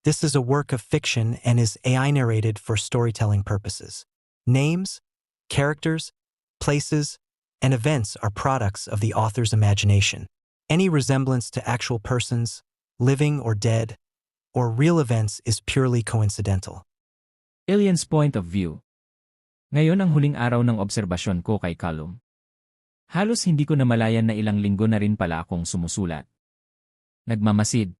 This is a work of fiction and is AI narrated for storytelling purposes. Names, characters, places, and events are products of the author's imagination. Any resemblance to actual persons, living or dead, or real events is purely coincidental. Alien's point of view. Ngayon ang huling araw ng obserbasyon ko kay Callum. Halos hindi ko namalayan na ilang linggo na rin pala akong sumusulat. Nagmamasid.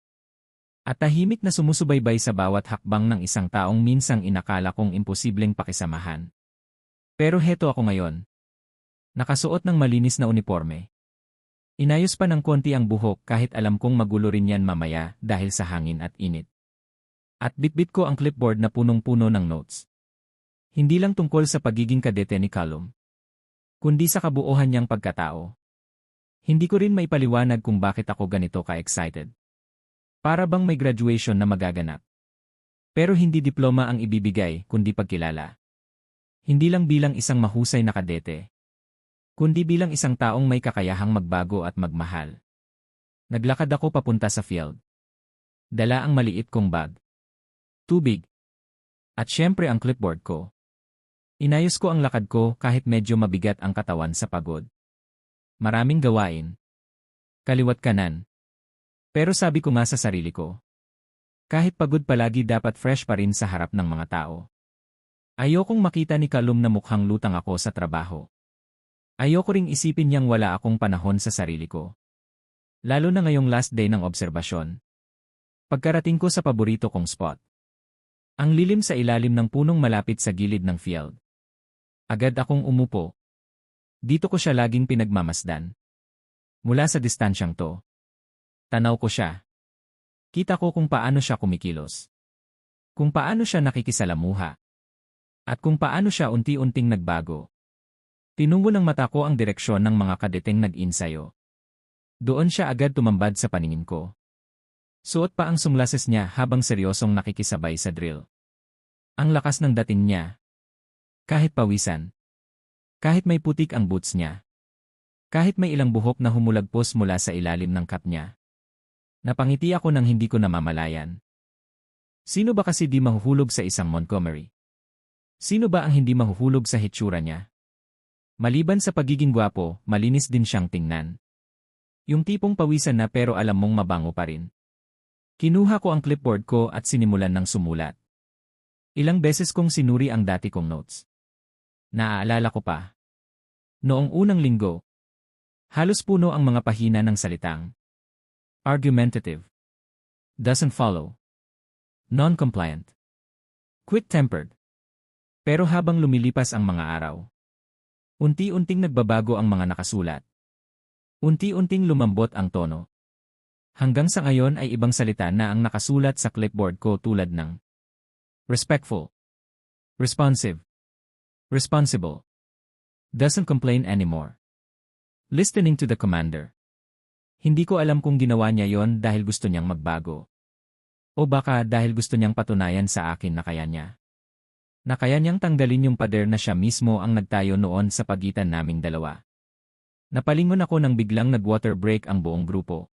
At tahimik na sumusubaybay sa bawat hakbang ng isang taong minsang inakala kong imposibleng pakisamahan. Pero heto ako ngayon. Nakasuot ng malinis na uniforme. Inayos pa ng konti ang buhok kahit alam kong magulo rin yan mamaya dahil sa hangin at init. At bitbit ko ang clipboard na punong-puno ng notes. Hindi lang tungkol sa pagiging kadete ni Callum, kundi sa kabuuhan niyang pagkatao. Hindi ko rin maipaliwanag kung bakit ako ganito ka-excited. Para bang may graduation na magaganap. Pero hindi diploma ang ibibigay kundi pagkilala. Hindi lang bilang isang mahusay na kadete, kundi bilang isang taong may kakayahang magbago at magmahal. Naglakad ako papunta sa field. Dala ang maliit kong bag. Tubig. At syempre ang clipboard ko. Inayos ko ang lakad ko kahit medyo mabigat ang katawan sa pagod. Maraming gawain. Kaliwat kanan. Pero sabi ko nga sa sarili ko, kahit pagod palagi dapat fresh pa rin sa harap ng mga tao. Ayokong makita ni Callum na mukhang lutang ako sa trabaho. Ayoko ring isipin niyang wala akong panahon sa sarili ko. Lalo na ngayong last day ng obserbasyon. Pagkarating ko sa paborito kong spot. Ang lilim sa ilalim ng punong malapit sa gilid ng field. Agad akong umupo. Dito ko siya laging pinagmamasdan. Mula sa distansyang to. Tanaw ko siya. Kita ko kung paano siya kumikilos. Kung paano siya nakikisalamuha. At kung paano siya unti-unting nagbago. Tinunggo ng mata ko ang direksyon ng mga kadeteng nag-insayo. Doon siya agad tumambad sa paningin ko. Suot pa ang sunglasses niya habang seryosong nakikisabay sa drill. Ang lakas ng dating niya. Kahit pawisan. Kahit may putik ang boots niya. Kahit may ilang buhok na humulagpos mula sa ilalim ng cap niya. Napangiti ako nang hindi ko namamalayan. Sino ba kasi di mahuhulog sa isang Montgomery? Sino ba ang hindi mahuhulog sa hitsura niya? Maliban sa pagiging gwapo, malinis din siyang tingnan. Yung tipong pawisan na pero alam mong mabango pa rin. Kinuha ko ang clipboard ko at sinimulan ng sumulat. Ilang beses kong sinuri ang dati kong notes. Naaalala ko pa. Noong unang linggo, halos puno ang mga pahina ng salitang argumentative, doesn't follow, non-compliant, quick-tempered. Pero habang lumilipas ang mga araw, unti-unting nagbabago ang mga nakasulat. Unti-unting lumambot ang tono. Hanggang sa ngayon ay ibang salita na ang nakasulat sa clipboard ko tulad ng respectful, responsive, responsible, doesn't complain anymore, listening to the commander. Hindi ko alam kung ginawa niya yon dahil gusto niyang magbago. O baka dahil gusto niyang patunayan sa akin na kaya niya. Na kaya niyang tanggalin yung pader na siya mismo ang nagtayo noon sa pagitan naming dalawa. Napalingon ako nang biglang nag-water break ang buong grupo.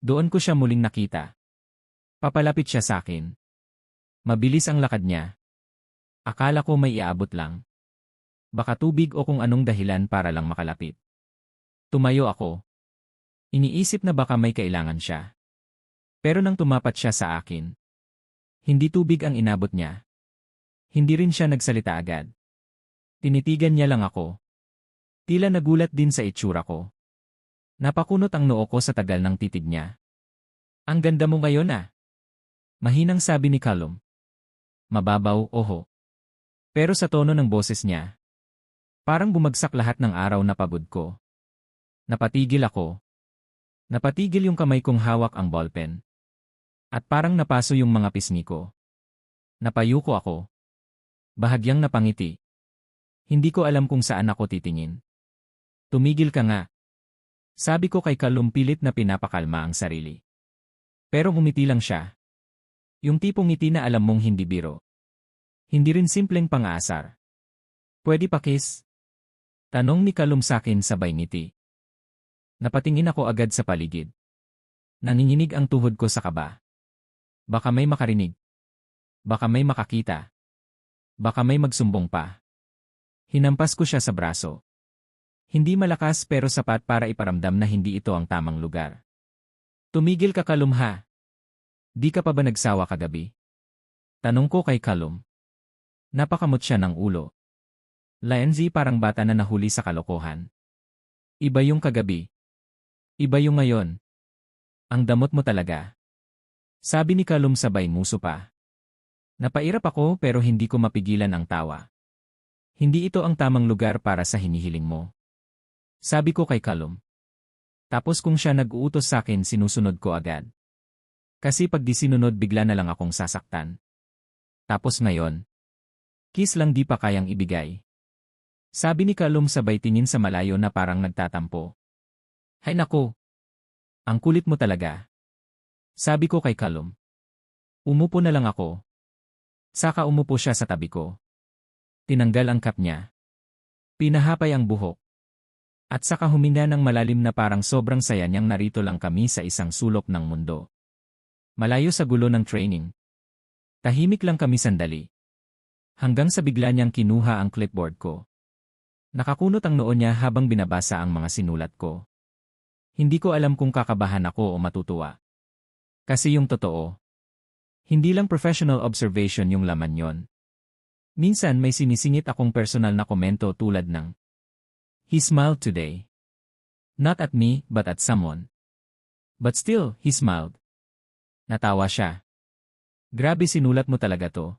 Doon ko siya muling nakita. Papalapit siya sa akin. Mabilis ang lakad niya. Akala ko may iabot lang. Baka tubig o kung anong dahilan para lang makalapit. Tumayo ako. Iniisip na baka may kailangan siya. Pero nang tumapat siya sa akin, hindi tubig ang inabot niya. Hindi rin siya nagsalita agad. Tinitigan niya lang ako. Tila nagulat din sa itsura ko. Napakunot ang noo ko sa tagal ng titig niya. Ang ganda mo ngayon ah. Mahinang sabi ni Callum. Mababaw, oho. Pero sa tono ng boses niya, parang bumagsak lahat ng araw na pagod ko. Napatigil ako. Napatigil yung kamay kong hawak ang ballpen. At parang napaso yung mga pisngi ko. Napayuko ako. Bahagyang napangiti. Hindi ko alam kung saan ako titingin. Tumigil ka nga. Sabi ko kay Callum pilit na pinapakalma ang sarili. Pero ngumiti lang siya. Yung tipong ngiti na alam mong hindi biro. Hindi rin simpleng pang-aasar. Pwede pa kiss? Tanong ni Callum sakin sabay ngiti. Napatingin ako agad sa paligid. Nanginginig ang tuhod ko sa kaba. Baka may makarinig. Baka may makakita. Baka may magsumbong pa. Hinampas ko siya sa braso. Hindi malakas pero sapat para iparamdam na hindi ito ang tamang lugar. Tumigil ka, Kalum, ha? Di ka pa ba nagsawa kagabi? Tanong ko kay Kalum. Napakamot siya ng ulo. Lionsy, parang bata na nahuli sa kalokohan. Iba yung kagabi. Iba yung ngayon. Ang damot mo talaga. Sabi ni Kalum sabay nguso pa. Napairap ako pero hindi ko mapigilan ang tawa. Hindi ito ang tamang lugar para sa hinihiling mo. Sabi ko kay Kalum. Tapos kung siya nag-uutos sa akin, sinusunod ko agad. Kasi pag di sinunod, bigla na lang akong sasaktan. Tapos ngayon, kiss lang di pa kayang ibigay. Sabi ni Kalum sabay tingin sa malayo na parang nagtatampo. Hay nako! Ang kulit mo talaga. Sabi ko kay Kalum. Umupo na lang ako. Saka umupo siya sa tabi ko. Tinanggal ang cap niya. Pinahapay ang buhok. At saka huminga ng malalim na parang sobrang saya niyang narito lang kami sa isang sulok ng mundo. Malayo sa gulo ng training. Tahimik lang kami sandali. Hanggang sa bigla niyang kinuha ang clipboard ko. Nakakunot ang noo niya habang binabasa ang mga sinulat ko. Hindi ko alam kung kakabahan ako o matutuwa. Kasi yung totoo. Hindi lang professional observation yung laman yon. Minsan may sinisingit akong personal na komento tulad ng He smiled today. Not at me, but at someone. But still, he smiled. Natawa siya. Grabe, sinulat mo talaga to.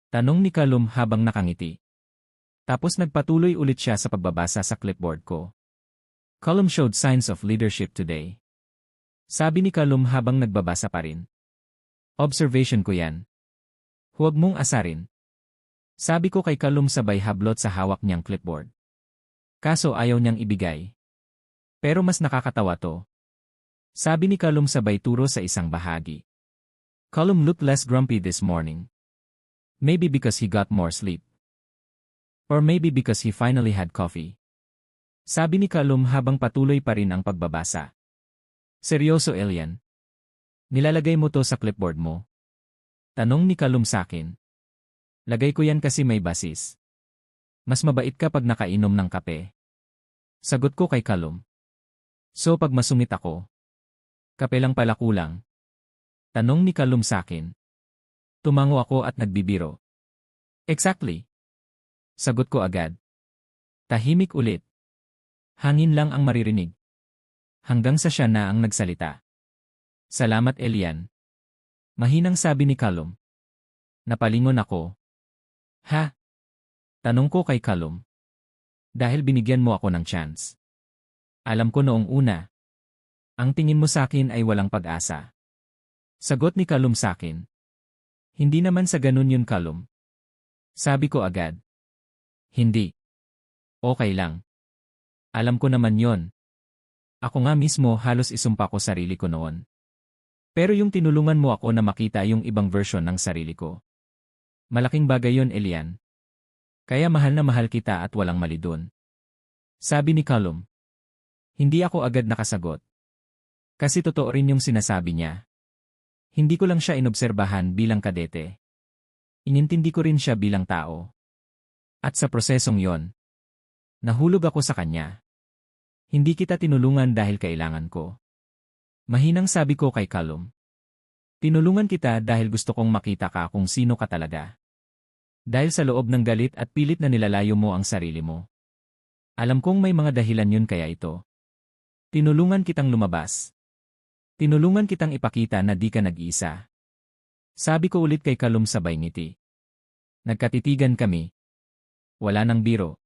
Tanong ni Kalum habang nakangiti. Tapos nagpatuloy ulit siya sa pagbabasa sa clipboard ko. Kalum showed signs of leadership today. Sabi ni Kalum habang nagbabasa pa rin. Observation ko yan. Huwag mong asarin. Sabi ko kay Kalum sabay hablot sa hawak niyang clipboard. Kaso ayaw niyang ibigay. Pero mas nakakatawa to. Sabi ni Kalum sabay turo sa isang bahagi. Kalum looked less grumpy this morning. Maybe because he got more sleep. Or maybe because he finally had coffee. Sabi ni Kalum habang patuloy pa rin ang pagbabasa. Seryoso, Elian? Nilalagay mo to sa clipboard mo? Tanong ni Kalum sakin. Lagay ko yan kasi may basis. Mas mabait ka pag nakainom ng kape. Sagot ko kay Kalum. So pag masungit ako, kape lang pala kulang. Tanong ni Kalum sakin. Tumango ako at nagbibiro. Exactly. Sagot ko agad. Tahimik ulit. Hangin lang ang maririnig. Hanggang sa siya na ang nagsalita. Salamat, Elian. Mahinang sabi ni Kalum. Napalingon ako. Ha? Tanong ko kay Kalum. Dahil binigyan mo ako ng chance. Alam ko noong una. Ang tingin mo sakin ay walang pag-asa. Sagot ni Kalum sakin. Hindi naman sa ganun yun, Kalum. Sabi ko agad. Hindi. Okay lang. Alam ko naman yon. Ako nga mismo halos isumpa ko sarili ko noon. Pero yung tinulungan mo ako na makita yung ibang version ng sarili ko. Malaking bagay yon, Elian. Kaya mahal na mahal kita at walang mali dun. Sabi ni Kalum. Hindi ako agad nakasagot. Kasi totoo rin yung sinasabi niya. Hindi ko lang siya inobserbahan bilang kadete. Inintindi ko rin siya bilang tao. At sa prosesong yon, nahulog ako sa kanya. Hindi kita tinulungan dahil kailangan ko. Mahinang sabi ko kay Kalum. Tinulungan kita dahil gusto kong makita ka kung sino ka talaga. Dahil sa loob ng galit at pilit na nilalayo mo ang sarili mo. Alam kong may mga dahilan yun kaya ito. Tinulungan kitang lumabas. Tinulungan kitang ipakita na di ka nag-iisa. Sabi ko ulit kay Kalum sabay ngiti. Nagkatitigan kami. Wala nang biro.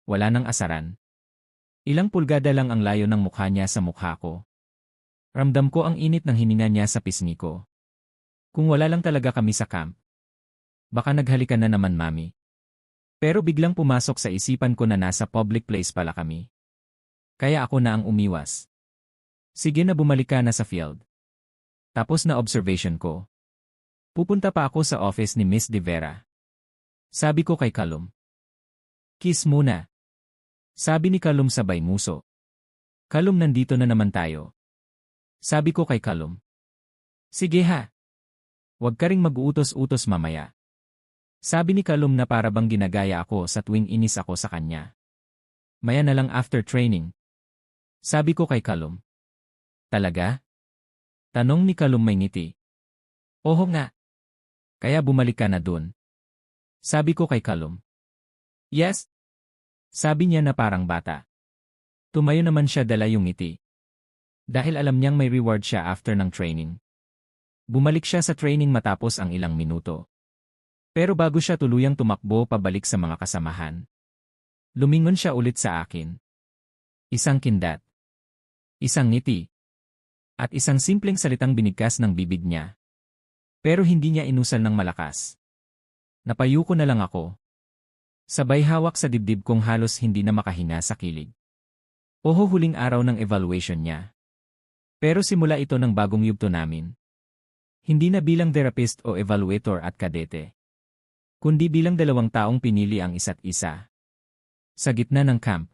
Wala nang asaran. Ilang pulgada lang ang layo ng mukha niya sa mukha ko. Ramdam ko ang init ng hininga niya sa pisngi ko. Kung wala lang talaga kami sa camp. Baka naghalikan na naman, mami. Pero biglang pumasok sa isipan ko na nasa public place pala kami. Kaya ako na ang umiwas. Sige na, bumalik ka na sa field. Tapos na observation ko. Pupunta pa ako sa office ni Miss De Vera. Sabi ko kay Kalum. Kiss muna. Sabi ni Kalum sabay nguso. Kalum, nandito na naman tayo. Sabi ko kay Kalum. Sige ha. Huwag ka ring mag-uutos-utos mamaya. Sabi ni Calum na para bang ginagaya ako sa tuwing inis ako sa kanya. Maya na lang after training. Sabi ko kay Calum. Talaga? Tanong ni Calum may ngiti. Oo nga. Kaya bumalik ka na dun. Sabi ko kay Calum. Yes. Sabi niya na parang bata. Tumayo naman siya dala yung ngiti. Dahil alam niyang may reward siya after ng training. Bumalik siya sa training matapos ang ilang minuto. Pero bago siya tuluyang tumakbo pabalik sa mga kasamahan. Lumingon siya ulit sa akin. Isang kindat. Isang ngiti. At isang simpleng salitang binigkas ng bibig niya. Pero hindi niya inusal ng malakas. Napayo ko na lang ako. Sabay hawak sa dibdib kong halos hindi na makahinga sa kilig. Oho huling araw ng evaluation niya. Pero simula ito ng bagong yugto namin. Hindi na bilang therapist o evaluator at kadete. Kundi bilang dalawang taong pinili ang isa't isa. Sa gitna ng camp.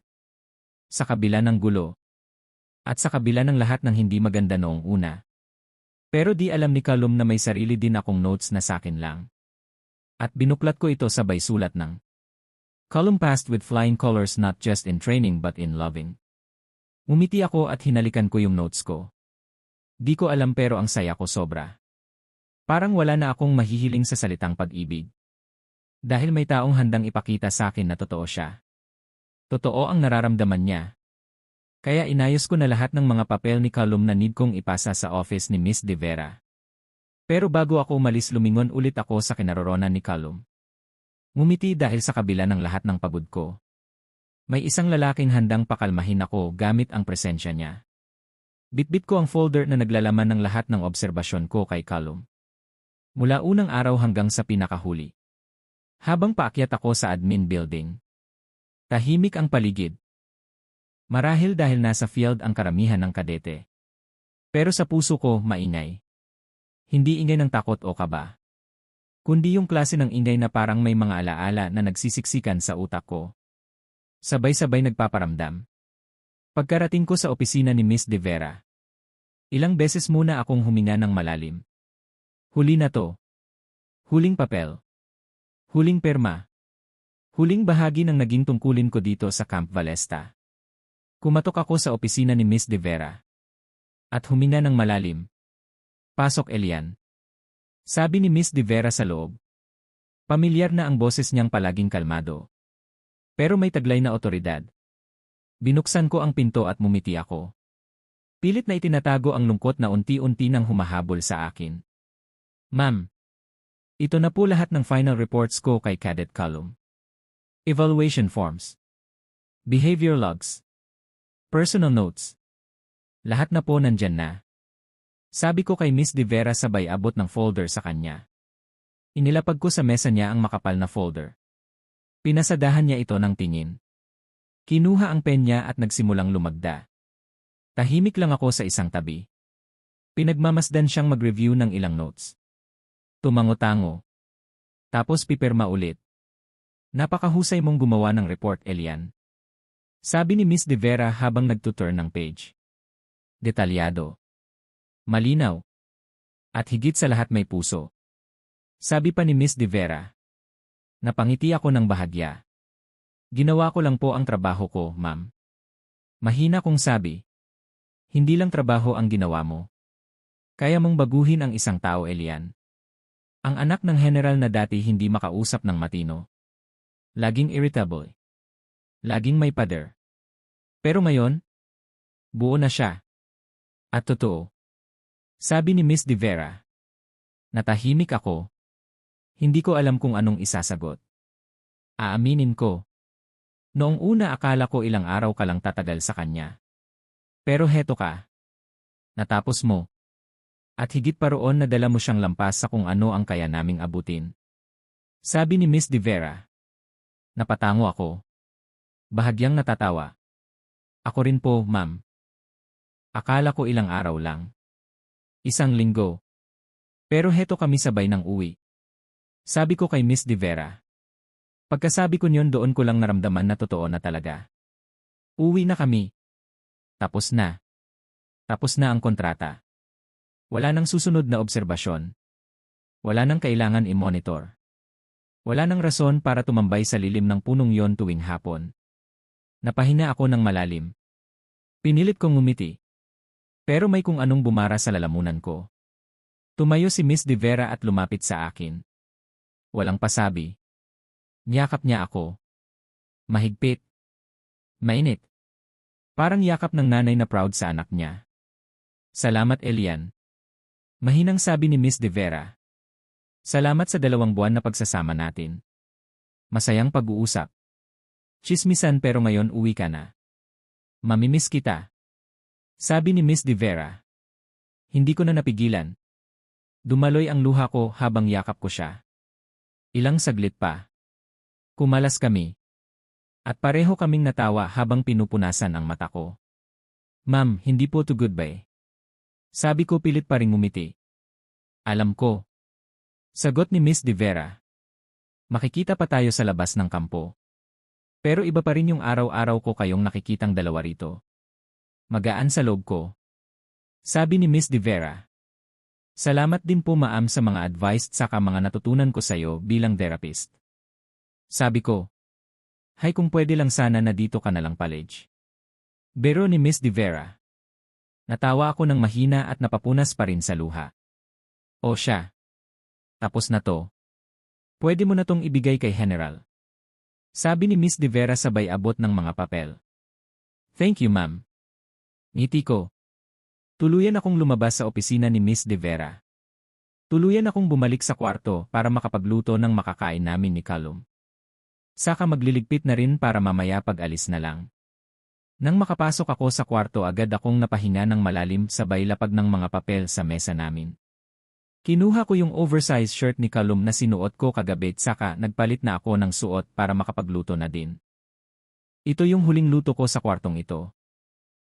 Sa kabila ng gulo. At sa kabila ng lahat ng hindi maganda noong una. Pero di alam ni Calum na may sarili din akong notes na sakin lang. At binuklat ko ito sabay sulat ng Calum passed with flying colors not just in training but in loving. Umiti ako at hinalikan ko yung notes ko. Di ko alam pero ang saya ko sobra. Parang wala na akong mahihiling sa salitang pag-ibig. Dahil may taong handang ipakita sa akin na totoo siya. Totoo ang nararamdaman niya. Kaya inayos ko na lahat ng mga papel ni Calum na need kong ipasa sa office ni Miss De Vera. Pero bago ako umalis lumingon ulit ako sa kinaroroonan ni Calum. Ngumiti dahil sa kabila ng lahat ng pagod ko. May isang lalaking handang pakalmahin ako gamit ang presensya niya. Bitbit ko ang folder na naglalaman ng lahat ng obserbasyon ko kay Calum. Mula unang araw hanggang sa pinakahuli. Habang paakyat ako sa admin building. Tahimik ang paligid. Marahil dahil nasa field ang karamihan ng kadete. Pero sa puso ko, maingay. Hindi ingay ng takot o kaba. Kundi yung klase ng ingay na parang may mga alaala na nagsisiksikan sa utak ko. Sabay-sabay nagpaparamdam. Pagkarating ko sa opisina ni Miss De Vera. Ilang beses muna akong huminga ng malalim. Huli na to. Huling papel. Huling perma. Huling bahagi ng naging tungkulin ko dito sa Camp Valesta. Kumatok ako sa opisina ni Miss De Vera. At huminga ng malalim. Pasok Elian. Sabi ni Miss De Vera sa loob. Pamilyar na ang boses niyang palaging kalmado. Pero may taglay na otoridad. Binuksan ko ang pinto at mumiti ako. Pilit na itinatago ang lungkot na unti-unti nang humahabol sa akin. Ma'am. Ito na po lahat ng final reports ko kay Cadet Calum. Evaluation forms. Behavior logs. Personal notes. Lahat na po nandyan na. Sabi ko kay Miss De Vera sabay abot ng folder sa kanya. Inilapag ko sa mesa niya ang makapal na folder. Pinasadahan niya ito ng tingin. Kinuha ang pen niya at nagsimulang lumagda. Tahimik lang ako sa isang tabi. Pinagmamasdan siyang mag-review ng ilang notes. Tumango-tango. Tapos pipirma ulit. Napakahusay mong gumawa ng report, Elian. Sabi ni Miss De Vera habang nagtuturn ng page. Detalyado. Malinaw. At higit sa lahat may puso. Sabi pa ni Miss De Vera. Napangiti ako ng bahagya. Ginawa ko lang po ang trabaho ko, ma'am. Mahina kong sabi. Hindi lang trabaho ang ginawa mo. Kaya mong baguhin ang isang tao, Elian. Ang anak ng general na dati hindi makausap ng matino. Laging irritable. Laging may pader. Pero ngayon, buo na siya. At totoo. Sabi ni Miss De Vera. Natahimik ako. Hindi ko alam kung anong isasagot. Aaminin ko. Noong una akala ko ilang araw ka lang tatagal sa kanya. Pero heto ka. Natapos mo. At higit pa roon nadala mo siyang lampas sa kung ano ang kaya naming abutin. Sabi ni Miss De Vera. Napatango ako. Bahagyang natatawa. Ako rin po, ma'am. Akala ko ilang araw lang. Isang linggo. Pero heto kami sabay ng uwi. Sabi ko kay Miss De Vera. Pagkasabi ko niyon doon ko lang naramdaman na totoo na talaga. Uwi na kami. Tapos na. Tapos na ang kontrata. Wala nang susunod na obserbasyon. Wala nang kailangan i-monitor. Wala nang rason para tumambay sa lilim ng punong yon tuwing hapon. Napahina ako ng malalim. Pinilit kong ngumiti. Pero may kung anong bumara sa lalamunan ko. Tumayo si Miss De Vera at lumapit sa akin. Walang pasabi. Niyakap niya ako. Mahigpit. Mainit. Parang yakap ng nanay na proud sa anak niya. Salamat, Elian. Mahinang sabi ni Miss De Vera. Salamat sa 2 buwan na pagsasama natin. Masayang pag-uusap. Chismisan pero ngayon uwi ka na. Mamimiss kita. Sabi ni Miss De Vera. Hindi ko na napigilan. Dumaloy ang luha ko habang yakap ko siya. Ilang saglit pa. Kumalas kami. At pareho kaming natawa habang pinupunasan ang mata ko. Ma'am, hindi po to goodbye. Sabi ko pilit pa ring ngumiti. Alam ko. Sagot ni Miss De Vera. Makikita pa tayo sa labas ng kampo. Pero iba pa rin yung araw-araw ko kayong nakikitang dalawa rito. Magaan sa loob ko. Sabi ni Miss De Vera. Salamat din po ma'am sa mga advice saka mga natutunan ko sa'yo bilang therapist. Sabi ko. Hay kung pwede lang sana na dito ka na lang palage. Biro ni Miss De Vera. Natawa ako ng mahina at napapunas pa rin sa luha. O siya. Tapos na to. Pwede mo na tong ibigay kay General. Sabi ni Miss De Vera sabay abot ng mga papel. Thank you ma'am. Ngiti ko. Tuluyan akong lumabas sa opisina ni Miss De Vera. Tuluyan akong bumalik sa kwarto para makapagluto ng makakain namin ni Callum. Saka magliligpit na rin para mamaya pag-alis na lang. Nang makapasok ako sa kwarto agad akong napahinga ng malalim sabay lapag ng mga papel sa mesa namin. Kinuha ko yung oversized shirt ni Callum na sinuot ko kagabi saka nagpalit na ako ng suot para makapagluto na din. Ito yung huling luto ko sa kwartong ito.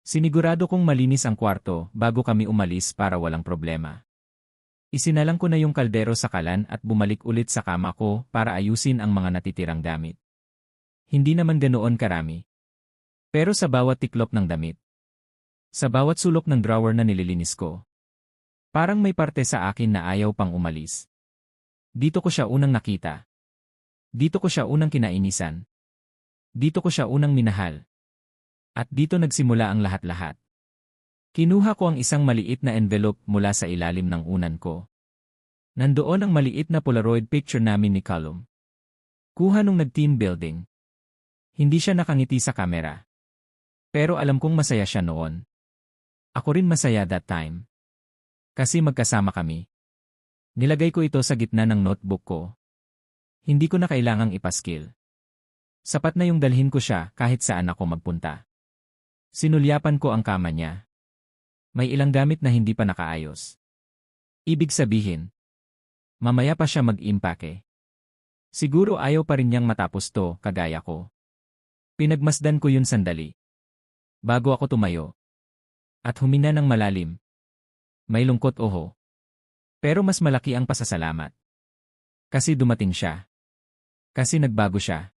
Sinigurado kong malinis ang kwarto bago kami umalis para walang problema. Isinalang ko na yung kaldero sa kalan at bumalik ulit sa kama ko para ayusin ang mga natitirang damit. Hindi naman ganoon karami. Pero sa bawat tiklop ng damit. Sa bawat sulok ng drawer na nililinis ko. Parang may parte sa akin na ayaw pang umalis. Dito ko siya unang nakita. Dito ko siya unang kinainisan. Dito ko siya unang minahal. At dito nagsimula ang lahat-lahat. Kinuha ko ang isang maliit na envelope mula sa ilalim ng unan ko. Nandoon ang maliit na Polaroid picture namin ni Callum. Kuha nung nag-team building. Hindi siya nakangiti sa kamera. Pero alam kong masaya siya noon. Ako rin masaya that time. Kasi magkasama kami. Nilagay ko ito sa gitna ng notebook ko. Hindi ko na kailangang ipaskil. Sapat na yung dalhin ko siya kahit saan ako magpunta. Sinulyapan ko ang kama niya. May ilang gamit na hindi pa nakaayos. Ibig sabihin, mamaya pa siya mag-impake. Siguro ayaw pa rin niyang matapos to, kagaya ko. Pinagmasdan ko yun sandali. Bago ako tumayo. At humina ng malalim. May lungkot oho. Pero mas malaki ang pasasalamat. Kasi dumating siya. Kasi nagbago siya.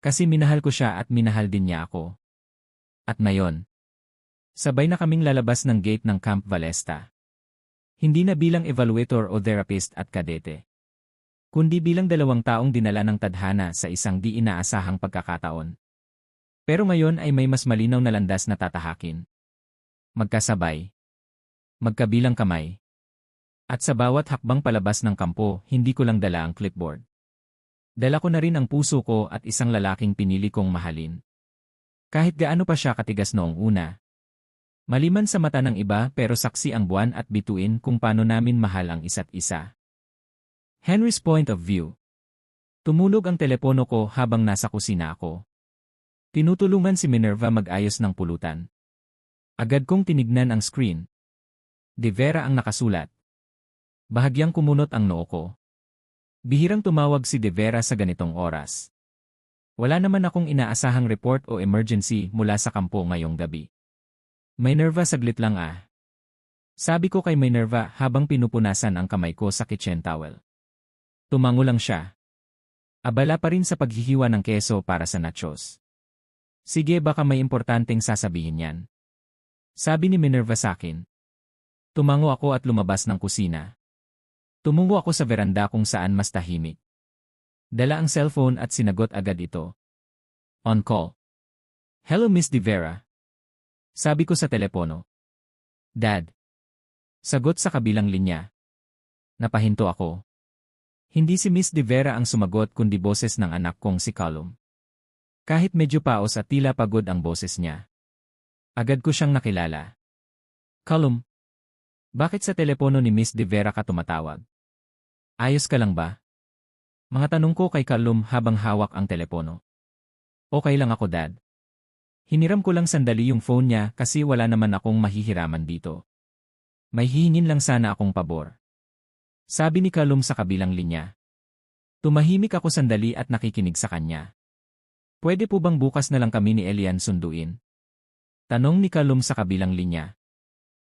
Kasi minahal ko siya at minahal din niya ako. At ngayon, sabay na kaming lalabas ng gate ng Camp Valesta. Hindi na bilang evaluator o therapist at kadete. Kundi bilang 2 taong dinala ng tadhana sa isang di inaasahang pagkakataon. Pero ngayon ay may mas malinaw na landas na tatahakin. Magkasabay. Magkabilang kamay. At sa bawat hakbang palabas ng kampo, hindi ko lang dala ang clipboard. Dala ko na rin ang puso ko at isang lalaking pinili kong mahalin. Kahit gaano pa siya katigas noong una. Maliman sa mata ng iba pero saksi ang buwan at bituin kung paano namin mahal ang isa't isa. Henry's point of view. Tumunog ang telepono ko habang nasa kusina ako. Tinutulungan si Minerva mag-ayos ng pulutan. Agad kong tinignan ang screen. De Vera ang nakasulat. Bahagyang kumunot ang noo ko. Bihirang tumawag si De Vera sa ganitong oras. Wala naman akong inaasahang report o emergency mula sa kampo ngayong gabi. Minerva saglit lang ah. Sabi ko kay Minerva habang pinupunasan ang kamay ko sa kitchen towel. Tumango lang siya. Abala pa rin sa paghihiwa ng keso para sa nachos. Sige baka may importanteng sasabihin yan. Sabi ni Minerva sa akin. Tumango ako at lumabas ng kusina. Tumungo ako sa veranda kung saan mas tahimik. Dala ang cellphone at sinagot agad ito. On call. Hello Miss De Vera. Sabi ko sa telepono. Dad. Sagot sa kabilang linya. Napahinto ako. Hindi si Miss De Vera ang sumagot kundi boses ng anak kong si Callum. Kahit medyo paos at tila pagod ang boses niya. Agad ko siyang nakilala. Callum. Bakit sa telepono ni Miss De Vera ka tumatawag? Ayos ka lang ba? Mga tanong ko kay Callum habang hawak ang telepono. Okay lang ako, Dad. Hiniram ko lang sandali yung phone niya kasi wala naman akong mahihiraman dito. May hihingin lang sana akong pabor. Sabi ni Callum sa kabilang linya. Tumahimik ako sandali at nakikinig sa kanya. Pwede po bang bukas na lang kami ni Elian sunduin? Tanong ni Callum sa kabilang linya.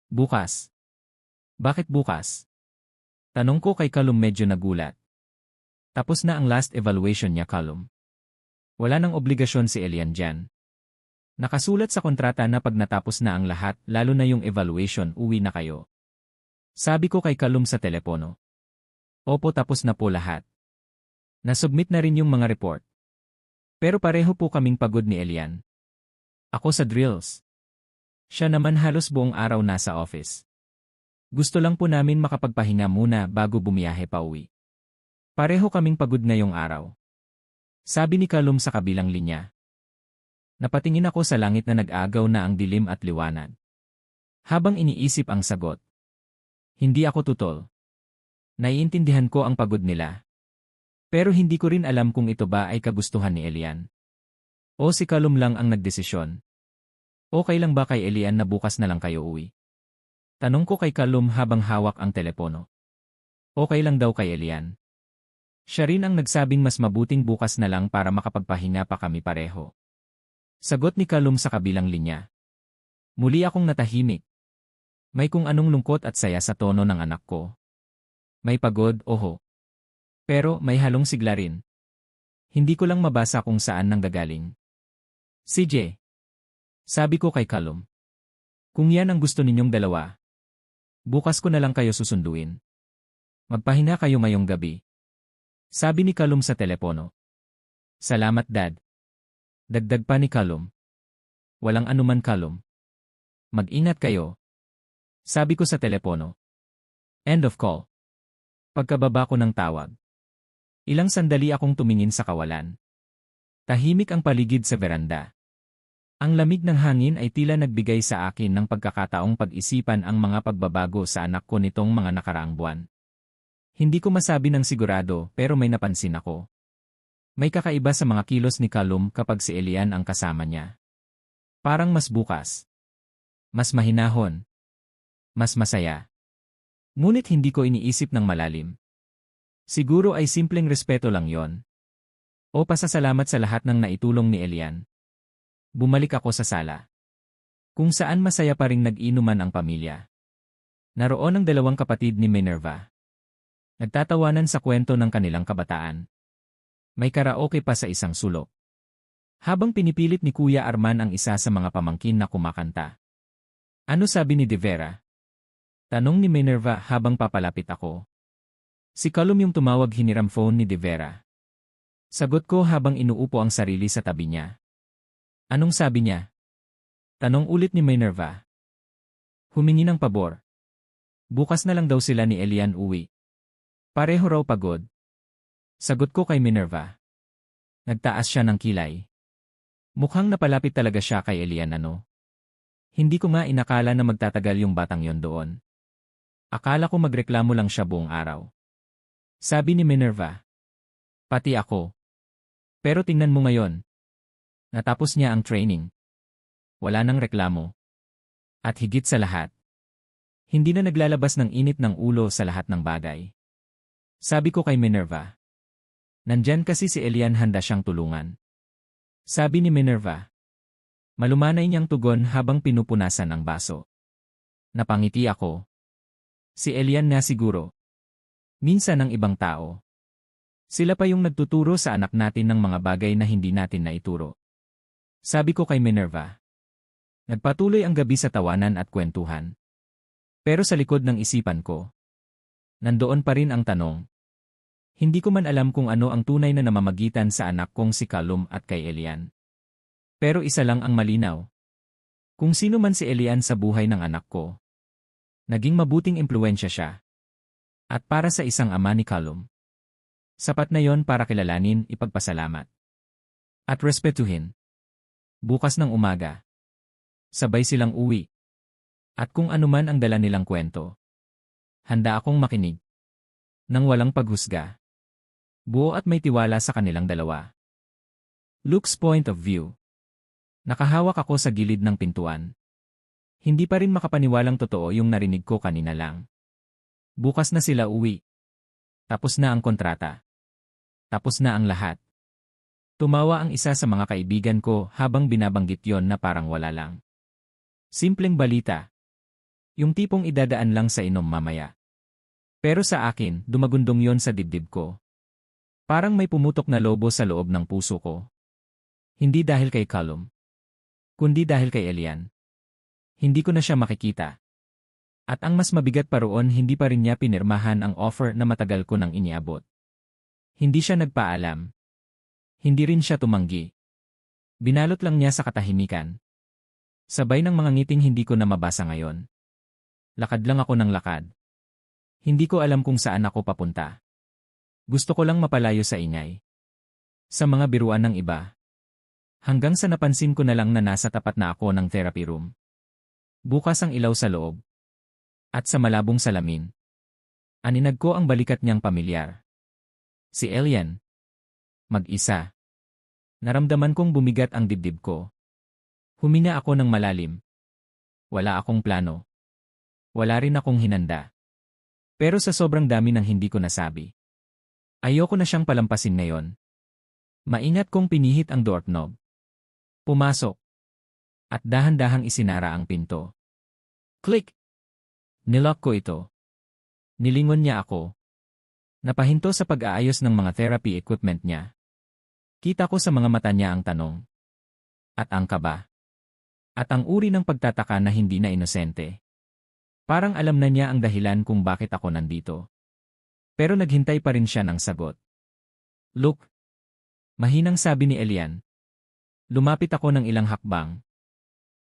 Bukas. Bakit bukas? Tanong ko kay Callum medyo nagulat. Tapos na ang last evaluation niya, Callum. Wala nang obligasyon si Elian dyan. Nakasulat sa kontrata na pag natapos na ang lahat, lalo na yung evaluation, uwi na kayo. Sabi ko kay Callum sa telepono. Opo, tapos na po lahat. Nasubmit na rin yung mga report. Pero pareho po kaming pagod ni Elian. Ako sa drills. Siya naman halos buong araw nasa office. Gusto lang po namin makapagpahinga muna bago bumiyahe pa uwi. Pareho kaming pagod ngayong araw. Sabi ni Callum sa kabilang linya. Napatingin ako sa langit na nag-agaw na ang dilim at liwanag. Habang iniisip ang sagot. Hindi ako tutol. Naiintindihan ko ang pagod nila. Pero hindi ko rin alam kung ito ba ay kagustuhan ni Elian. O si Callum lang ang nagdesisyon. Okay lang ba kay Elian na bukas na lang kayo uwi? Tanong ko kay Callum habang hawak ang telepono. Okay lang daw kay Elian. Siya rin ang nagsabing mas mabuting bukas na lang para makapagpahinga pa kami pareho. Sagot ni Callum sa kabilang linya. Muli akong natahimik. May kung anong lungkot at saya sa tono ng anak ko. May pagod, oho. Pero may halong sigla rin. Hindi ko lang mabasa kung saan nanggagaling. CJ. Sabi ko kay Callum. Kung yan ang gusto ninyong dalawa, bukas ko na lang kayo susunduin. Magpahinga kayo ngayong gabi. Sabi ni Callum sa telepono. Salamat, Dad. Dagdag pa ni Callum. Walang anuman, Callum. Mag-ingat kayo. Sabi ko sa telepono. End of call. Pagkababa ko ng tawag. Ilang sandali akong tumingin sa kawalan. Tahimik ang paligid sa veranda. Ang lamig ng hangin ay tila nagbigay sa akin ng pagkakataong pag-isipan ang mga pagbabago sa anak ko nitong mga nakaraang buwan. Hindi ko masabi ng sigurado pero may napansin ako. May kakaiba sa mga kilos ni Callum kapag si Elian ang kasama niya. Parang mas bukas. Mas mahinahon. Mas masaya. Ngunit hindi ko iniisip ng malalim. Siguro ay simpleng respeto lang yon. O pasasalamat sa lahat ng naitulong ni Elian. Bumalik ako sa sala. Kung saan masaya pa ring nag-inuman ang pamilya. Naroon ang dalawang kapatid ni Minerva. Nagtatawanan sa kwento ng kanilang kabataan. May karaoke pa sa isang sulok. Habang pinipilit ni Kuya Arman ang isa sa mga pamangkin na kumakanta. Ano sabi ni De Vera? Tanong ni Minerva habang papalapit ako. Si Callum yung tumawag, hiniram phone ni De Vera. Sagot ko habang inuupo ang sarili sa tabi niya. Anong sabi niya? Tanong ulit ni Minerva. Humingi ng pabor. Bukas na lang daw sila ni Elian uwi. Pareho raw pagod. Sagot ko kay Minerva. Nagtaas siya ng kilay. Mukhang napalapit talaga siya kay Elian, ano? Hindi ko nga inakala na magtatagal yung batang yon doon. Akala ko magreklamo lang siya buong araw. Sabi ni Minerva. Pati ako. Pero tingnan mo ngayon. Natapos niya ang training. Wala nang reklamo. At higit sa lahat, hindi na naglalabas ng init ng ulo sa lahat ng bagay. Sabi ko kay Minerva. Nandyan kasi si Elian, handa siyang tulungan. Sabi ni Minerva. Malumanay niyang tugon habang pinupunasan ang baso. Napangiti ako. Si Elian na siguro. Minsan ang ibang tao. Sila pa yung nagtuturo sa anak natin ng mga bagay na hindi natin naituro. Sabi ko kay Minerva. Nagpatuloy ang gabi sa tawanan at kwentuhan. Pero sa likod ng isipan ko, Nandoon pa rin ang tanong. Hindi ko man alam kung ano ang tunay na namamagitan sa anak kong si Callum at kay Elian. Pero isa lang ang malinaw. Kung sino man si Elian sa buhay ng anak ko, naging mabuting impluwensya siya. At para sa isang ama ni Callum, sapat na yon para kilalanin, ipagpasalamat, at respetuhin. Bukas ng umaga, sabay silang uwi. At kung anuman ang dala nilang kwento, handa akong makinig. Nang walang paghusga. Buo at may tiwala sa kanilang dalawa. Luke's point of view. Nakahawak ako sa gilid ng pintuan. Hindi pa rin makapaniwalang totoo yung narinig ko kanina lang. Bukas na sila uwi. Tapos na ang kontrata. Tapos na ang lahat. Tumawa ang isa sa mga kaibigan ko habang binabanggit yon na parang wala lang. Simpleng balita. Yung tipong idadaan lang sa inom mamaya. Pero sa akin, dumagundong yon sa dibdib ko. Parang may pumutok na lobo sa loob ng puso ko. Hindi dahil kay Callum, kundi dahil kay Elian. Hindi ko na siya makikita. At ang mas mabigat pa roon, hindi pa rin niya pinirmahan ang offer na matagal ko nang iniabot. Hindi siya nagpaalam. Hindi rin siya tumanggi. Binalot lang niya sa katahimikan. Sabay ng mga ngiting hindi ko na mabasa ngayon. Lakad lang ako ng lakad. Hindi ko alam kung saan ako papunta. Gusto ko lang mapalayo sa ingay. Sa mga biruan ng iba. Hanggang sa napansin ko na lang na nasa tapat na ako ng therapy room. Bukas ang ilaw sa loob. At sa malabong salamin. Aninag ko ang balikat niyang pamilyar. Si Elian. Mag-isa. Naramdaman kong bumigat ang dibdib ko. Huminga ako ng malalim. Wala akong plano. Wala rin akong hinanda. Pero sa sobrang dami ng hindi ko nasabi, ayoko na siyang palampasin ngayon. Maingat kong pinihit ang doorknob. Pumasok. At dahan-dahang isinara ang pinto. Click! Nilock ko ito. Nilingon niya ako. Napahinto sa pag-aayos ng mga therapy equipment niya. Kita ko sa mga mata niya ang tanong. At ang kaba. At ang uri ng pagtataka na hindi na inosente. Parang alam na niya ang dahilan kung bakit ako nandito. Pero naghintay pa rin siya ng sagot. Look. Mahinang sabi ni Elian. Lumapit ako ng ilang hakbang.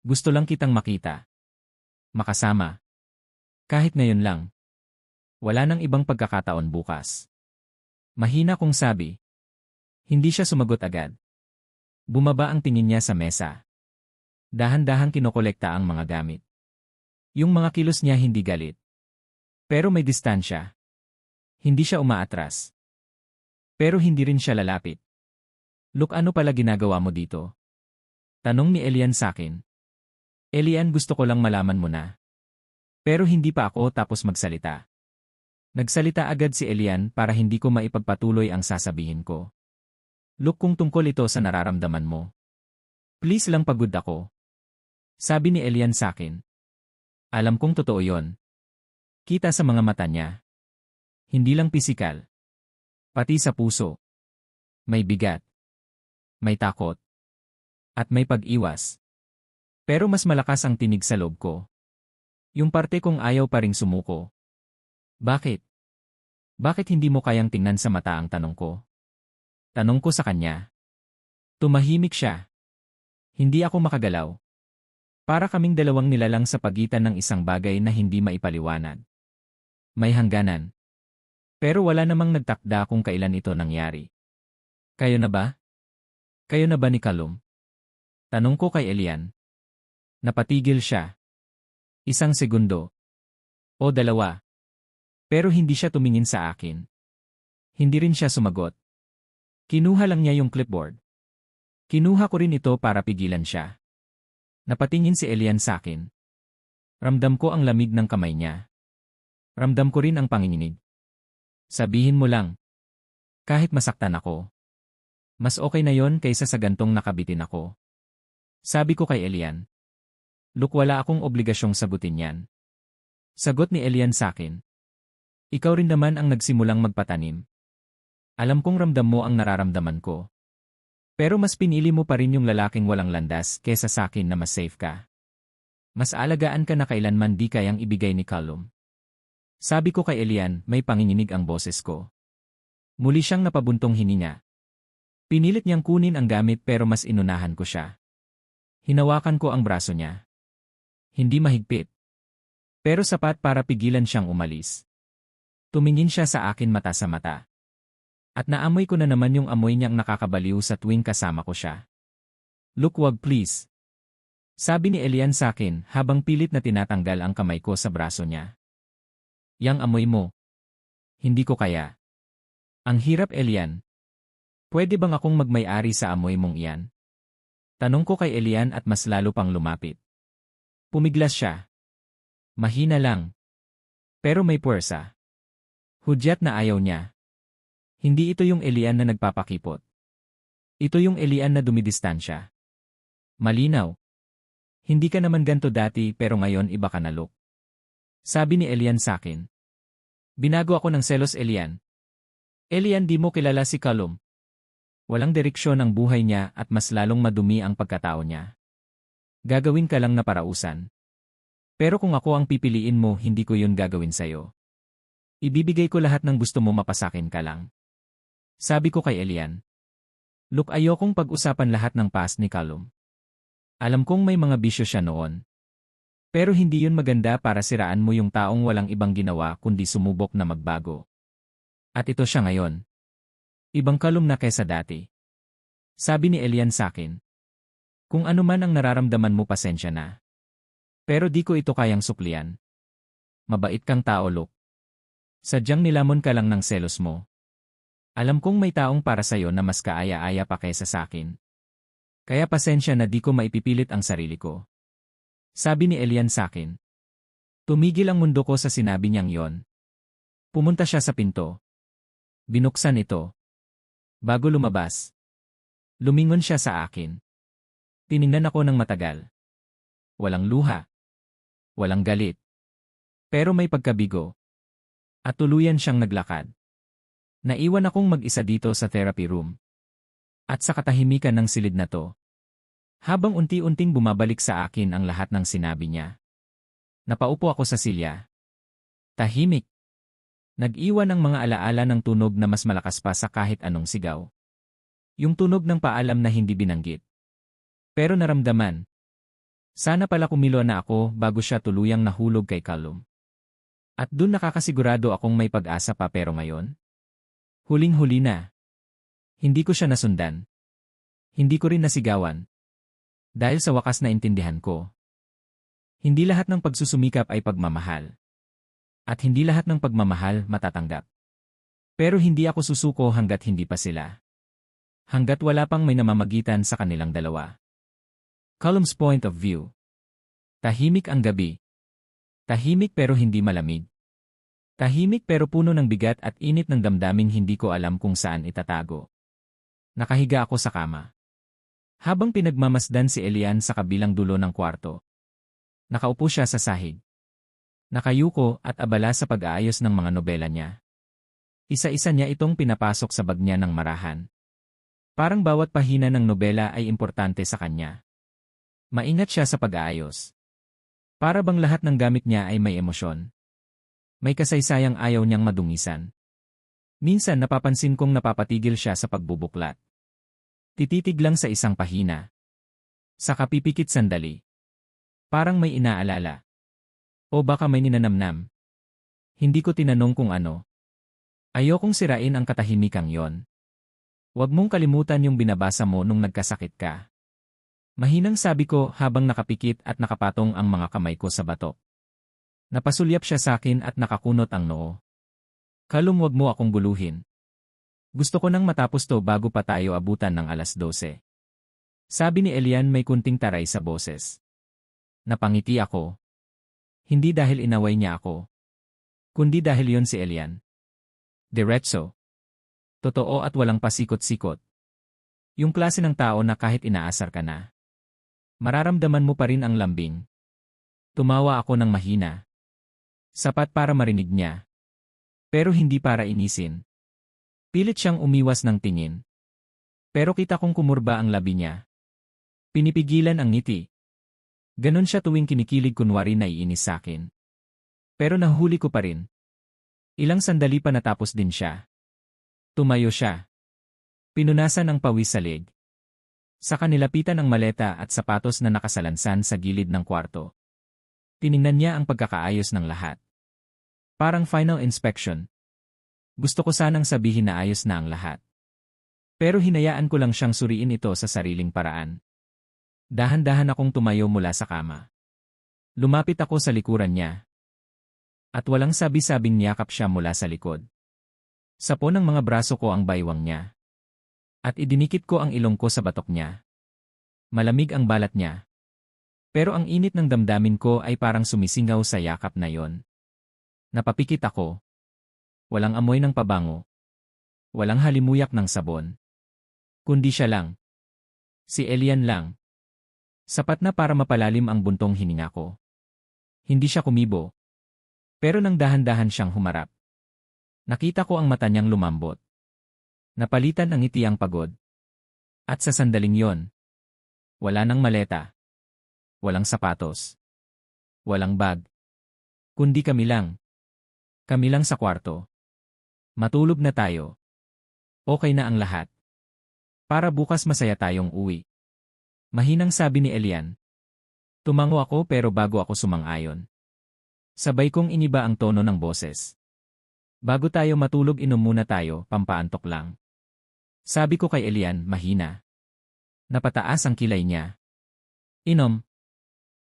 Gusto lang kitang makita. Makasama. Kahit ngayon lang. Wala nang ibang pagkakataon bukas. Mahina kong sabi. Hindi siya sumagot agad. Bumaba ang tingin niya sa mesa. Dahan-dahang kinokolekta ang mga gamit. Yung mga kilos niya hindi galit. Pero may distansya. Hindi siya umaatras. Pero hindi rin siya lalapit. Look, ano pala ginagawa mo dito? Tanong ni Elian sakin. Elian, gusto ko lang malaman mo na. Pero hindi pa ako tapos magsalita. Nagsalita agad si Elian para hindi ko maipagpatuloy ang sasabihin ko. Look, kung tungkol ito sa nararamdaman mo. Please lang, pagod ako. Sabi ni Elian sakin. Alam kong totoo yon. Kita sa mga mata niya. Hindi lang pisikal. Pati sa puso. May bigat. May takot. At may pag-iwas. Pero mas malakas ang tinig sa loob ko. Yung parte kong ayaw pa ring sumuko. Bakit? Bakit hindi mo kayang tingnan sa mata ang tanong ko? Tanong ko sa kanya. Tumahimik siya. Hindi ako makagalaw. Para kaming dalawang nilalang sa pagitan ng isang bagay na hindi maipaliwanag. May hangganan. Pero wala namang nagtakda kung kailan ito nangyari. Kayo na ba? Kayo na ba ni Callum? Tanong ko kay Elian. Napatigil siya. Isang segundo. O dalawa. Pero hindi siya tumingin sa akin. Hindi rin siya sumagot. Kinuha lang niya yung clipboard. Kinuha ko rin ito para pigilan siya. Napatingin si Elian sa akin. Ramdam ko ang lamig ng kamay niya. Ramdam ko rin ang panginginig. Sabihin mo lang. Kahit masaktan ako. Mas okay na yon kaysa sa gantong nakabitin ako. Sabi ko kay Elian. Look, wala akong obligasyong sagutin yan. Sagot ni Elian sa akin. Ikaw rin naman ang nagsimulang magpatanim. Alam kong ramdam mo ang nararamdaman ko. Pero mas pinili mo pa rin yung lalaking walang landas kesa sa akin na mas safe ka. Mas alagaan ka na kailanman di kayang ibigay ni Callum. Sabi ko kay Elian, may panginginig ang boses ko. Muli siyang napabuntong hininga. Pinilit niyang kunin ang gamit pero mas inunahan ko siya. Hinawakan ko ang braso niya. Hindi mahigpit. Pero sapat para pigilan siyang umalis. Tumingin siya sa akin mata sa mata. At naamoy ko na naman yung amoy niyang nakakabaliw sa tuwing kasama ko siya. Look, wag please. Sabi ni Elian sa akin habang pilit na tinatanggal ang kamay ko sa braso niya. Yang amoy mo. Hindi ko kaya. Ang hirap, Elian. Pwede bang akong magmay-ari sa amoy mong iyan? Tanong ko kay Elian at mas lalo pang lumapit. Pumiglas siya. Mahina lang. Pero may puwersa. Hudyat na ayaw niya. Hindi ito yung Elian na nagpapakipot. Ito yung Elian na dumidistansya. Malinaw. Hindi ka naman ganto dati pero ngayon iba ka na, look. Sabi ni Elian sa akin. Binago ako ng selos, Elian. Elian, di mo kilala si Callum. Walang direksyon ang buhay niya at mas lalong madumi ang pagkatao niya. Gagawin ka lang na parausan. Pero kung ako ang pipiliin mo, hindi ko yun gagawin sa'yo. Ibibigay ko lahat ng gusto mo, mapasakin ka lang. Sabi ko kay Elian. Look, ayokong pag-usapan lahat ng past ni Callum. Alam kong may mga bisyo siya noon. Pero hindi yun maganda para siraan mo yung taong walang ibang ginawa kundi sumubok na magbago. At ito siya ngayon. Ibang Callum na kesa dati. Sabi ni Elian sa akin. Kung ano man ang nararamdaman mo, pasensya na. Pero di ko ito kayang suklian. Mabait kang tao, look. Sadyang nilamon ka lang ng selos mo. Alam kong may taong para sa'yo na mas kaaya-aya pa kaysa sa akin. Kaya pasensya na di ko maipipilit ang sarili ko. Sabi ni Elian sa akin. Tumigil ang mundo ko sa sinabi niyang yon. Pumunta siya sa pinto. Binuksan ito. Bago lumabas. Lumingon siya sa akin. Tiningnan ako ng matagal. Walang luha. Walang galit. Pero may pagkabigo. At tuluyan siyang naglakad. Naiwan akong mag-isa dito sa therapy room. At sa katahimikan ng silid na to. Habang unti-unting bumabalik sa akin ang lahat ng sinabi niya. Napaupo ako sa silya. Tahimik. Nag-iwan ang mga alaala ng tunog na mas malakas pa sa kahit anong sigaw. Yung tunog ng paalam na hindi binanggit. Pero naramdaman. Sana pala kumilo na ako bago siya tuluyang nahulog kay Callum. At dun nakakasigurado akong may pag-asa pa, pero ngayon? Huling-huli na. Hindi ko siya nasundan. Hindi ko rin nasigawan. Dahil sa wakas na intindihan ko. Hindi lahat ng pagsusumikap ay pagmamahal. At hindi lahat ng pagmamahal matatanggap. Pero hindi ako susuko hanggat hindi pa sila. Hanggat wala pang may namamagitan sa kanilang dalawa. Callum's point of view. Tahimik ang gabi. Tahimik pero hindi malamig. Tahimik pero puno ng bigat at init ng damdaming hindi ko alam kung saan itatago. Nakahiga ako sa kama. Habang pinagmamasdan si Elian sa kabilang dulo ng kwarto. Nakaupo siya sa sahig. Nakayuko at abala sa pag-aayos ng mga nobela niya. Isa-isa niya itong pinapasok sa bag niya ng marahan. Parang bawat pahina ng nobela ay importante sa kanya. Maingat siya sa pag-aayos. Para bang lahat ng gamit niya ay may emosyon. May kasaysayang ayaw niyang madungisan. Minsan napapansin kong napapatigil siya sa pagbubuklat. Tititig lang sa isang pahina. Saka pipikit sandali. Parang may inaalala. O baka may ninanamnam. Hindi ko tinanong kung ano. Ayokong sirain ang katahimikang yon. Huwag mong kalimutan yung binabasa mo nung nagkasakit ka. Mahinang sabi ko habang nakapikit at nakapatong ang mga kamay ko sa batok. Napasulyap siya sa akin at nakakunot ang noo. Callum, wag mo akong guluhin. Gusto ko nang matapos to bago pa tayo abutan ng 12:00. Sabi ni Elian may kunting taray sa boses. Napangiti ako. Hindi dahil inaway niya ako. Kundi dahil yon si Elian. Diretso. Totoo at walang pasikot-sikot. Yung klase ng tao na kahit inaasar ka na. Mararamdaman mo pa rin ang lambing. Tumawa ako ng mahina. Sapat para marinig niya. Pero hindi para inisin. Pilit siyang umiwas ng tingin. Pero kita kong kumurba ang labi niya. Pinipigilan ang ngiti. Ganon siya tuwing kinikilig, kunwari naiinis sa akin. Pero nahuli ko pa rin. Ilang sandali pa natapos din siya. Tumayo siya. Pinunasan ang pawis sa leg. Saka nilapitan ang maleta at sapatos na nakasalansan sa gilid ng kwarto. Tiningnan niya ang pagkakaayos ng lahat. Parang final inspection. Gusto ko sanang sabihin na ayos na ang lahat. Pero hinayaan ko lang siyang suriin ito sa sariling paraan. Dahan-dahan akong tumayo mula sa kama. Lumapit ako sa likuran niya. At walang sabi-sabing niyakap siya mula sa likod. Sapo ng mga braso ko ang baywang niya. At idinikit ko ang ilong ko sa batok niya. Malamig ang balat niya. Pero ang init ng damdamin ko ay parang sumisingaw sa yakap na yon. Napapikit ako. Walang amoy ng pabango. Walang halimuyak ng sabon. Kundi siya lang. Si Elian lang. Sapat na para mapalalim ang buntong hininga ko. Hindi siya kumibo. Pero nang dahan-dahan siyang humarap. Nakita ko ang mata niyang lumambot. Napalitan ang ngiti ang pagod. At sa sandaling yon, wala nang maleta. Walang sapatos. Walang bag. Kundi kami lang. Kami lang sa kwarto. Matulog na tayo. Okay na ang lahat. Para bukas masaya tayong uwi. Mahinang sabi ni Elian. Tumango ako pero bago ako sumang-ayon. Sabay kong iniba ang tono ng boses. Bago tayo matulog inom muna tayo, pampaantok lang. Sabi ko kay Elian, mahina. Napataas ang kilay niya. Inom.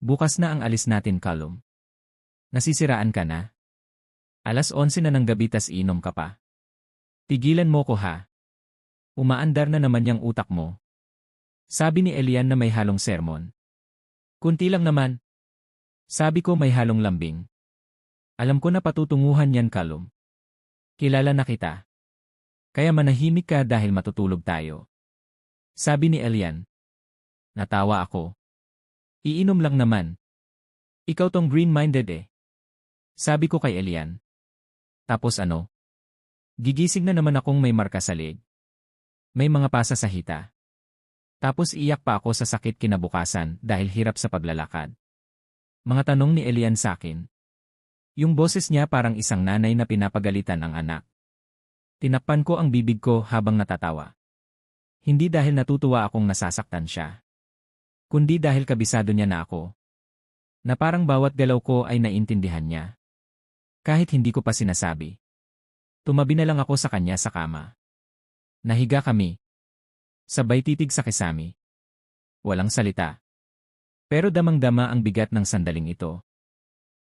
Bukas na ang alis natin, Callum. Nasisiraan ka na? 11:00 na ng gabi tas inom ka pa. Tigilan mo ko ha. Umaandar na naman yung utak mo. Sabi ni Elian na may halong sermon. Kunti lang naman. Sabi ko may halong lambing. Alam ko na patutunguhan yan, Callum. Kilala na kita. Kaya manahimik ka dahil matutulog tayo. Sabi ni Elian. Natawa ako. Iinom lang naman. Ikaw tong green-minded eh. Sabi ko kay Elian. Tapos ano? Gigising na naman akong may marka sa leg. May mga pasa sa hita. Tapos iyak pa ako sa sakit kinabukasan dahil hirap sa paglalakad. Mga tanong ni Elian sa akin. Yung boses niya parang isang nanay na pinapagalitan ang anak. Tinakpan ko ang bibig ko habang natatawa. Hindi dahil natutuwa akong nasasaktan siya. Kundi dahil kabisado niya na ako. Na parang bawat galaw ko ay naintindihan niya. Kahit hindi ko pa sinasabi. Tumabi na lang ako sa kanya sa kama. Nahiga kami. Sabay titig sa kisami. Walang salita. Pero damang-dama ang bigat ng sandaling ito.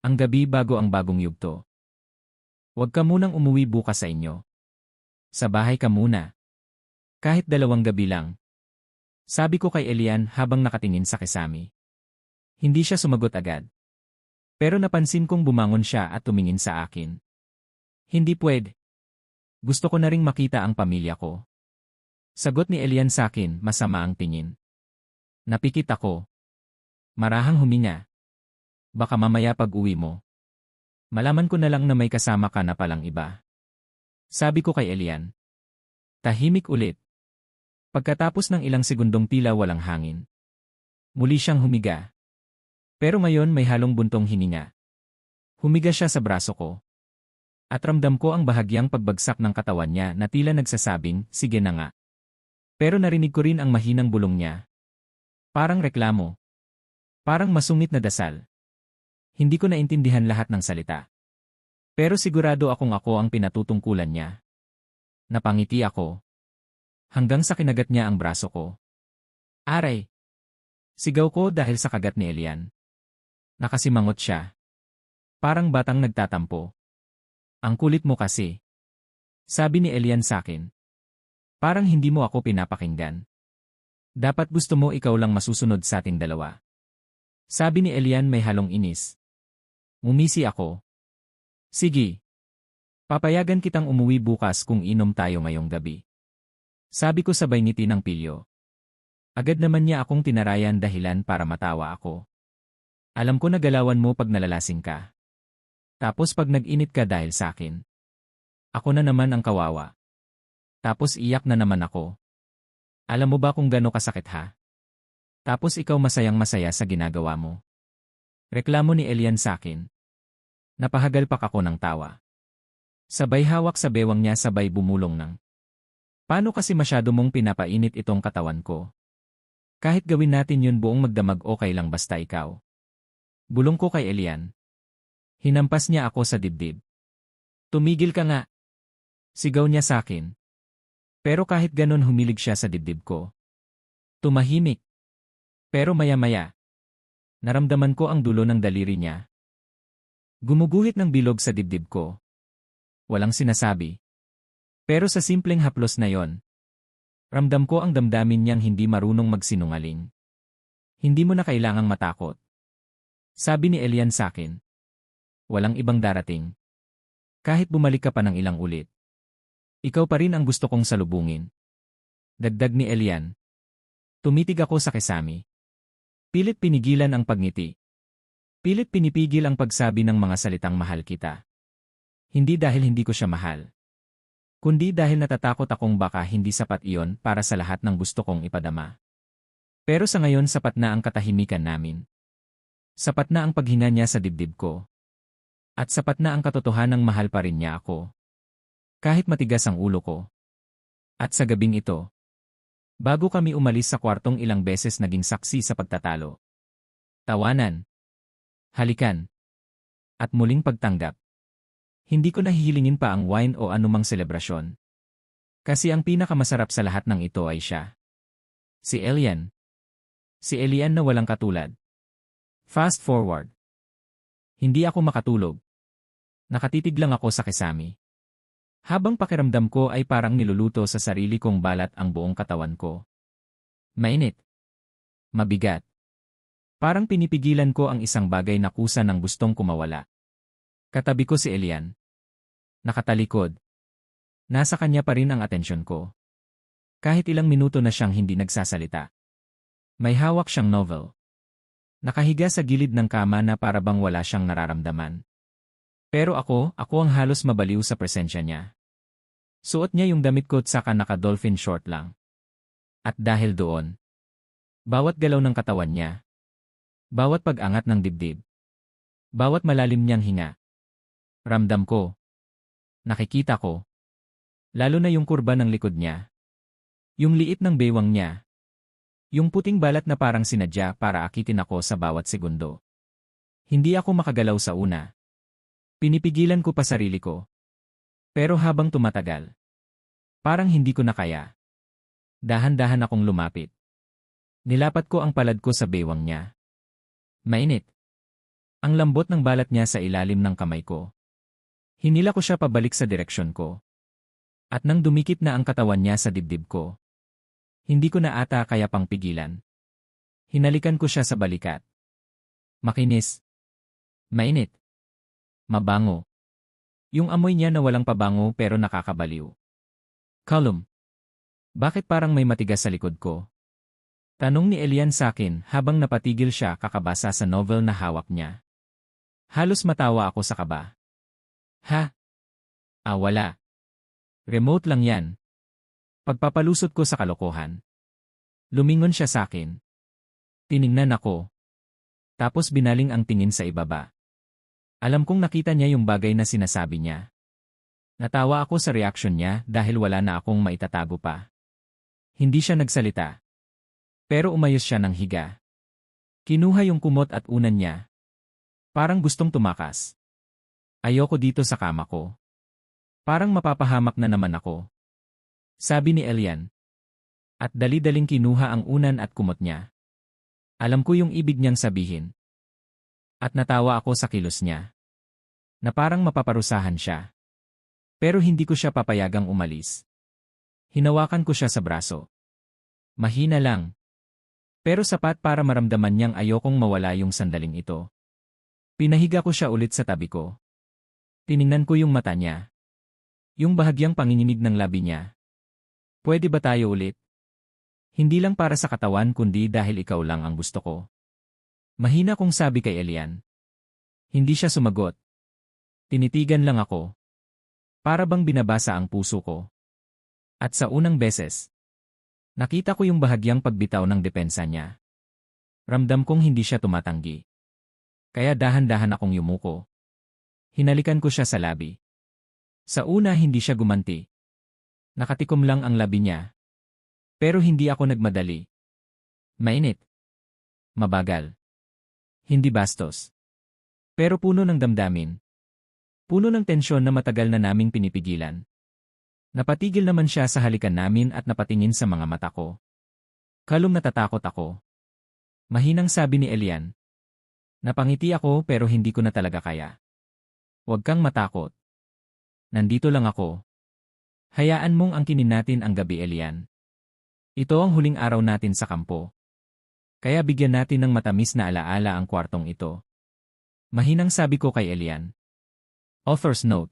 Ang gabi bago ang bagong yugto. Huwag ka munang umuwi bukas sa inyo. Sa bahay ka muna. Kahit 2 gabi lang. Sabi ko kay Elian habang nakatingin sa kisami. Hindi siya sumagot agad. Pero napansin kong bumangon siya at tumingin sa akin. Hindi pwede. Gusto ko na ring makita ang pamilya ko. Sagot ni Elian sa akin, masama ang tingin. Napikit ako. Marahang huminga. Baka mamaya pag-uwi mo. Malaman ko na lang na may kasama ka na palang iba. Sabi ko kay Elian. Tahimik ulit. Pagkatapos ng ilang segundong tila walang hangin. Muli siyang humiga. Pero ngayon may halong buntong hininga. Humiga siya sa braso ko. At ramdam ko ang bahagyang pagbagsak ng katawan niya na tila nagsasabing, sige na nga. Pero narinig ko rin ang mahinang bulong niya. Parang reklamo. Parang masungit na dasal. Hindi ko naintindihan lahat ng salita. Pero sigurado akong ako ang pinatutungkulan niya. Napangiti ako. Hanggang sa kinagat niya ang braso ko. Aray! Sigaw ko dahil sa kagat ni Elian. Nakasimangot siya. Parang batang nagtatampo. Ang kulit mo kasi. Sabi ni Elian sa akin. Parang hindi mo ako pinapakinggan. Dapat gusto mo ikaw lang masusunod sa ating dalawa. Sabi ni Elian may halong inis. Ngumisi ako. Sige. Papayagan kitang umuwi bukas kung inom tayo ngayong gabi. Sabi ko sabay ngiti ng pilyo. Agad naman niya akong tinarayan dahilan para matawa ako. Alam ko na galawan mo pag nalalasing ka. Tapos pag nag-init ka dahil sa akin. Ako na naman ang kawawa. Tapos iyak na naman ako. Alam mo ba kung gaano kasakit ha? Tapos ikaw masayang-masaya sa ginagawa mo. Reklamo ni Elian sa akin. Napahagal pa ako ng tawa. Sabay hawak sa bewang niya sabay bumulong ng. Paano kasi masyado mong pinapainit itong katawan ko? Kahit gawin natin yun buong magdamag okay lang basta ikaw. Bulong ko kay Elian. Hinampas niya ako sa dibdib. Tumigil ka nga. Sigaw niya sa akin. Pero kahit ganon humilig siya sa dibdib ko. Tumahimik. Pero maya-maya. Naramdaman ko ang dulo ng daliri niya. Gumuguhit ng bilog sa dibdib ko. Walang sinasabi. Pero sa simpleng haplos na yon, ramdam ko ang damdamin niyang hindi marunong magsinungaling. Hindi mo na kailangang matakot. Sabi ni Elian sa akin. Walang ibang darating. Kahit bumalik ka pa ng ilang ulit. Ikaw pa rin ang gusto kong salubungin. Dagdag ni Elian. Tumitig ako sa kesami. Pilit pinigilan ang pagngiti. Pilit pinipigil ang pagsabi ng mga salitang mahal kita. Hindi dahil hindi ko siya mahal. Kundi dahil natatakot akong baka hindi sapat iyon para sa lahat ng gusto kong ipadama. Pero sa ngayon sapat na ang katahimikan namin. Sapat na ang paghinga niya sa dibdib ko. At sapat na ang katotohanang mahal pa rin niya ako. Kahit matigas ang ulo ko. At sa gabing ito, bago kami umalis sa kwartong ilang beses naging saksi sa pagtatalo. Tawanan. Halikan. At muling pagtanggap. Hindi ko nahihilingin pa ang wine o anumang selebrasyon. Kasi ang pinakamasarap sa lahat ng ito ay siya. Si Elian. Si Elian na walang katulad. Fast forward. Hindi ako makatulog. Nakatitig lang ako sa kesami. Habang pakiramdam ko ay parang niluluto sa sarili kong balat ang buong katawan ko. Mainit. Mabigat. Parang pinipigilan ko ang isang bagay na kusa ng gustong kumawala. Katabi ko si Elian. Nakatalikod. Nasa kanya pa rin ang atensyon ko. Kahit ilang minuto na siyang hindi nagsasalita. May hawak siyang novel. Nakahiga sa gilid ng kama na para bang wala siyang nararamdaman. Pero ako ang halos mabaliw sa presensya niya. Suot niya yung damit ko at saka naka-dolphin short lang. At dahil doon, bawat galaw ng katawan niya, bawat pag-angat ng dibdib, bawat malalim niyang hinga, ramdam ko, nakikita ko, lalo na yung kurba ng likod niya, yung liit ng bewang niya, yung puting balat na parang sinadya para akitin ako sa bawat segundo. Hindi ako makagalaw sa una. Pinipigilan ko pa sarili ko. Pero habang tumatagal, parang hindi ko na kaya. Dahan-dahan akong lumapit. Nilapat ko ang palad ko sa bewang niya. Mainit. Ang lambot ng balat niya sa ilalim ng kamay ko. Hinila ko siya pabalik sa direksyon ko. At nang dumikit na ang katawan niya sa dibdib ko, hindi ko na ata kaya pang pigilan. Hinalikan ko siya sa balikat. Makinis. Mainit. Mabango. Yung amoy niya na walang pabango pero nakakabaliw. Callum. Bakit parang may matigas sa likod ko? Tanong ni Elian sa akin habang napatigil siya kakabasa sa novel na hawak niya. Halos matawa ako sa kaba. Ha? Wala. Remote lang yan. Pagpapalusot ko sa kalokohan. Lumingon siya sa akin. Tiningnan ako. Tapos binaling ang tingin sa ibaba. Alam kong nakita niya yung bagay na sinasabi niya. Natawa ako sa reaksyon niya dahil wala na akong maitatago pa. Hindi siya nagsalita. Pero umayos siya ng higa. Kinuha yung kumot at unan niya. Parang gustong tumakas. Ayoko dito sa kama ko. Parang mapapahamak na naman ako. Sabi ni Elian. At dali-daling kinuha ang unan at kumot niya. Alam ko yung ibig niyang sabihin. At natawa ako sa kilos niya. Na parang mapaparusahan siya. Pero hindi ko siya papayagang umalis. Hinawakan ko siya sa braso. Mahina lang. Pero sapat para maramdaman niyang ayokong mawala yung sandaling ito. Pinahiga ko siya ulit sa tabi ko. Tiningnan ko yung mata niya. Yung bahagyang panginginig ng labi niya. Pwede ba tayo ulit? Hindi lang para sa katawan kundi dahil ikaw lang ang gusto ko. Mahina kong sabi kay Elian. Hindi siya sumagot. Tinitigan lang ako. Para bang binabasa ang puso ko. At sa unang beses, nakita ko yung bahagyang pagbitaw ng depensa niya. Ramdam kong hindi siya tumatanggi. Kaya dahan-dahan akong yumuko. Hinalikan ko siya sa labi. Sa una hindi siya gumanti. Nakatikom lang ang labi niya. Pero hindi ako nagmadali. Mainit. Mabagal. Hindi bastos. Pero puno ng damdamin. Puno ng tensyon na matagal na naming pinipigilan. Napatigil naman siya sa halikan namin at napatingin sa mga mata ko. Kalum, natatakot ako. Mahinang sabi ni Elian. Napangiti ako pero hindi ko na talaga kaya. Huwag kang matakot. Nandito lang ako. Hayaan mong angkinin natin ang gabi, Elian. Ito ang huling araw natin sa kampo. Kaya bigyan natin ng matamis na alaala ang kwartong ito. Mahinang sabi ko kay Elian. Author's note.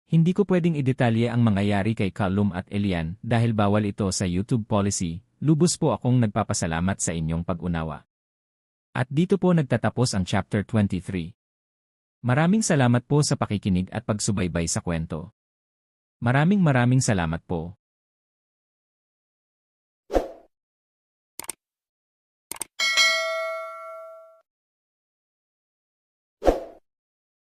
Hindi ko pwedeng idetalye ang mangyayari kay Callum at Elian dahil bawal ito sa YouTube policy. Lubos po akong nagpapasalamat sa inyong pag-unawa. At dito po nagtatapos ang Chapter 23. Maraming salamat po sa pakikinig at pagsubaybay sa kwento. Maraming salamat po.